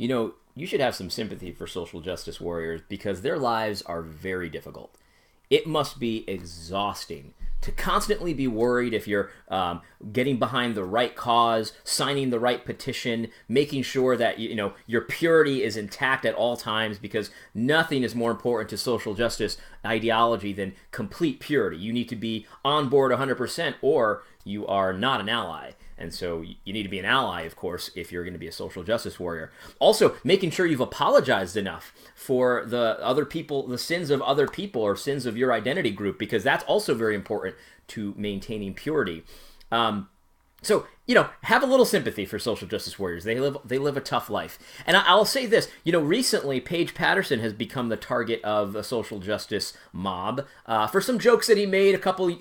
you should have some sympathy for social justice warriors because their lives are very difficult. It must be exhausting to constantly be worried if you're getting behind the right cause, signing the right petition, making sure that your purity is intact at all times, because nothing is more important to social justice ideology than complete purity. You need to be on board 100% or you are not an ally. And so you need to be an ally, of course, if you're going to be a social justice warrior. Also, making sure you've apologized enough for the sins of other people or sins of your identity group, because that's also very important to maintaining purity. So, have a little sympathy for social justice warriors. They live a tough life. And I'll say this, recently Paige Patterson has become the target of a social justice mob for some jokes that he made a couple,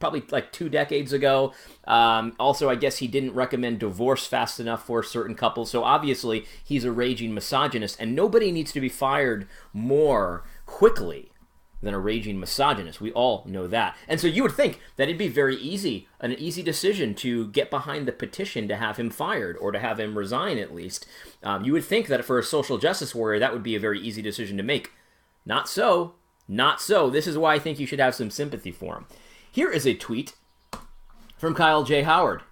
probably like 2 decades ago. Also, I guess he didn't recommend divorce fast enough for certain couples. So obviously he's a raging misogynist, and nobody needs to be fired more quickly than a raging misogynist. We all know that. And so you would think that it'd be very easy, an easy decision to get behind the petition to have him fired or to have him resign at least. You would think that for a social justice warrior, that would be a very easy decision to make. Not so. Not so. This is why I think you should have some sympathy for him. Here is a tweet from Kyle J. Howard.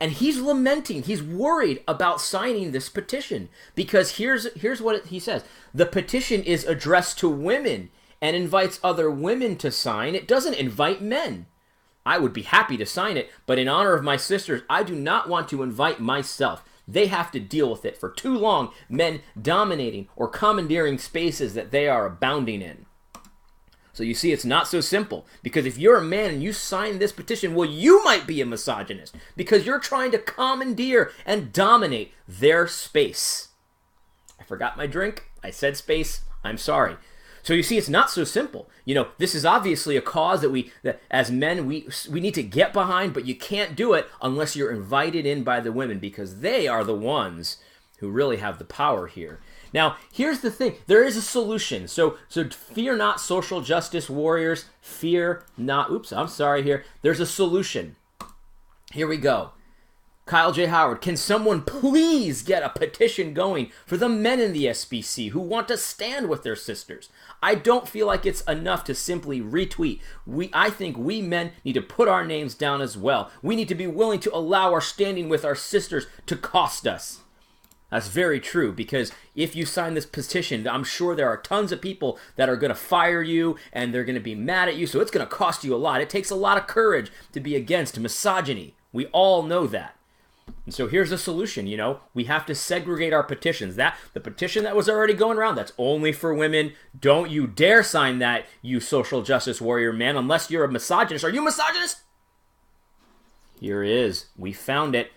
And he's lamenting, he's worried about signing this petition because here's what he says. The petition is addressed to women and invites other women to sign. It doesn't invite men. I would be happy to sign it, but in honor of my sisters, I do not want to invite myself. They have to deal with it for too long, men dominating or commandeering spaces that they are abounding in. So you see, it's not so simple, because if you're a man and you sign this petition, well, you might be a misogynist because you're trying to commandeer and dominate their space. I forgot my drink. I said space. I'm sorry. So you see, it's not so simple. This is obviously a cause that as men, we need to get behind, but you can't do it unless you're invited in by the women, because they are the ones who really have the power here. Now, here's the thing. There is a solution. So fear not, social justice warriors. Fear not. Oops, I'm sorry here. There's a solution. Here we go. Kyle J. Howard, can someone please get a petition going for the men in the SBC who want to stand with their sisters? I don't feel like it's enough to simply retweet. I think we men need to put our names down as well. We need to be willing to allow our standing with our sisters to cost us. That's very true, because if you sign this petition, I'm sure there are tons of people that are going to fire you and they're going to be mad at you, so it's going to cost you a lot. It takes a lot of courage to be against misogyny. We all know that. And so here's a solution, we have to segregate our petitions. The petition that was already going around, that's only for women. Don't you dare sign that, you social justice warrior man, unless you're a misogynist. Are you a misogynist? Here it is. We found it.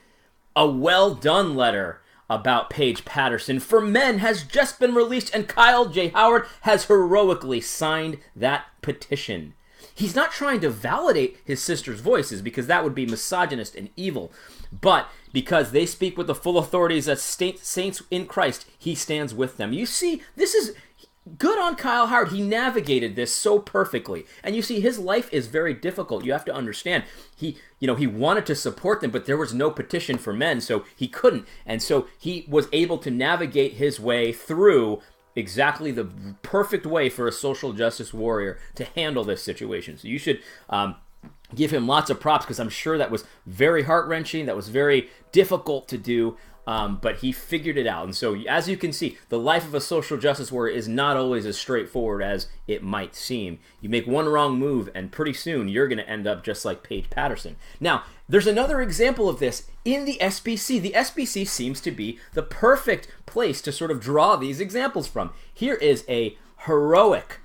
A well done letter about Paige Patterson for men has just been released, and Kyle J. Howard has heroically signed that petition. He's not trying to validate his sister's voices, because that would be misogynist and evil. But because they speak with the full authorities as saints in Christ, he stands with them. You see, this is good on Kyle Howard. He navigated this so perfectly. And you see, his life is very difficult. You have to understand, he wanted to support them, but there was no petition for men, so he couldn't. And so he was able to navigate his way through exactly the perfect way for a social justice warrior to handle this situation. So you should give him lots of props, because I'm sure that was very heart-wrenching, that was very difficult to do, but he figured it out. And so, as you can see, the life of a social justice warrior is not always as straightforward as it might seem. You make one wrong move, and pretty soon you're going to end up just like Paige Patterson. Now, there's another example of this in the SBC. The SBC seems to be the perfect place to sort of draw these examples from. Here is a heroic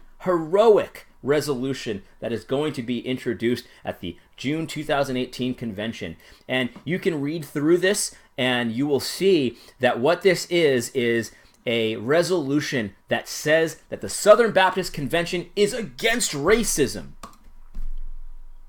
resolution that is going to be introduced at the June 2018 convention. And you can read through this, and you will see that what this is a resolution that says that the Southern Baptist Convention is against racism.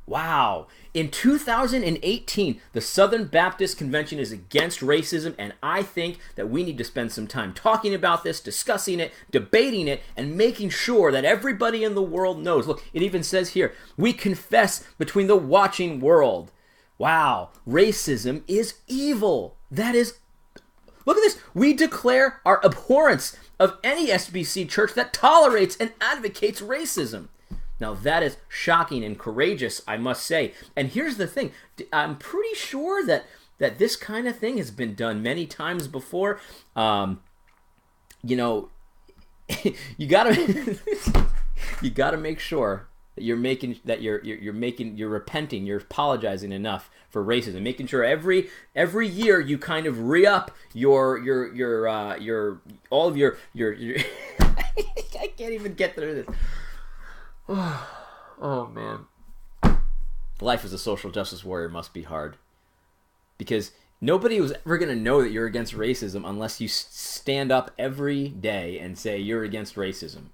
Wow. In 2018, the Southern Baptist Convention is against racism, and I think that we need to spend some time talking about this, discussing it, debating it, and making sure that everybody in the world knows. Look, it even says here, we confess between the watching world. Wow, racism is evil. That is Look at this. We declare our abhorrence of any SBC church that tolerates and advocates racism. Now, that is shocking and courageous, I must say. And here's the thing. I'm pretty sure that this kind of thing has been done many times before. You know, you gotta you gotta make sure that you're repenting, you're apologizing enough for racism, making sure every year you kind of re-up your all of your I can't even get through this. Oh man. Life as a social justice warrior must be hard. Because nobody was ever going to know that you're against racism unless you stand up every day and say you're against racism.